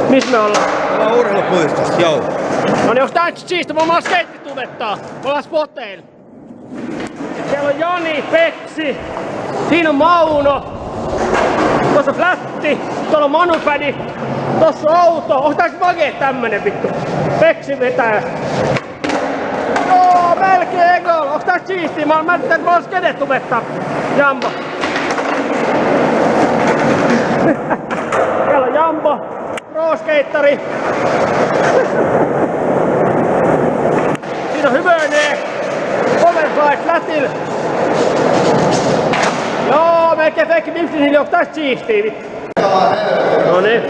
Missä me ollaan? Me ollaan urheilupuistossa, joo. No niin, onks tää nyt siisti? Me ollaan skeittitubettaa. Me ollaan spoteilla. Siellä on Jani, Peksi. Siinä on Mauno. Tuossa on Flätti. Tuolla on Manupädi. Tossa on auto. Onks tää Vage tämmönen vittu? Peksi vetää. Joo, melkein egol. Onks tää siistiä? Mä ajattelin, että mä oon skedetubettaa. Jambo. Siellä on Jambo. Pro-skeittari. Siinä on Hyvönen. Overfly Flätil. Joo, melkein fake 50, onko tästä siistiä vittu? Noniin.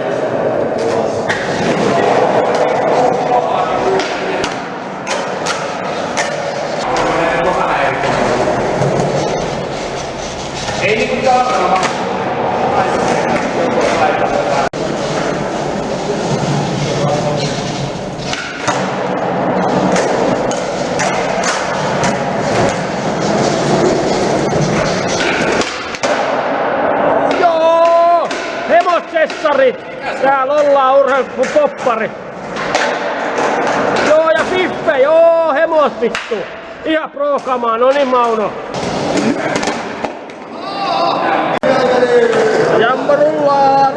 Ei niinku katsella. Hemosessarit! Täällä ollaan urheilupoppari. Joo ja Fiffe, joo hemos vittu. Ihan pro-kamaa, no niin Mauno. Jambo rullaa,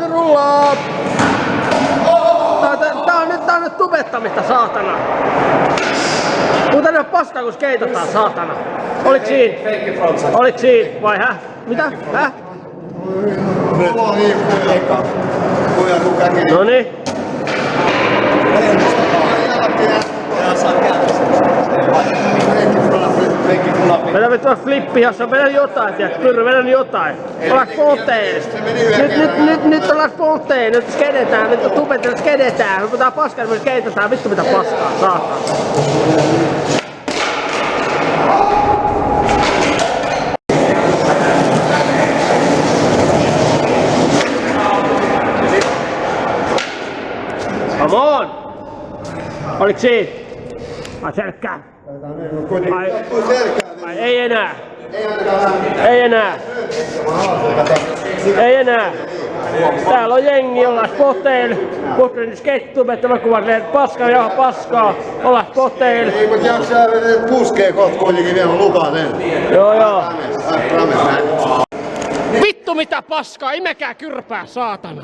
rullaa. Tää on nyt tubettamista, saatana. Tuu tänne paskaa kun skeitataan, saatana. Oliks siinä? Oliks siinä? Vai häh? Mitä? Häh? Noniin. Vedä vittua flippi, jos on vedän jotain, tiedät, Pyrrö, vedän jotain. Ollaan sponteen. Nyt ollaan sponteen, nyt skedetään, nyt tubetetaan, skedetään. Me puhutaan paskaa, me skeitetään, vittu mitä paskaa, saatana. Come on! Oliks siinä? Ai selkkää? Ai ei enää. Ei enää. Täällä on jengi, ollaan spoteilla. Puhuttiin skettubetta, mä kuvan paskaa ja paskaa. Ollaan spoteilla. Ei, mutta jaksaa puskee kohta kuitenkin vielä, lupaan sen. Joo. Vittu mitä paskaa, imekää kyrpää, saatana.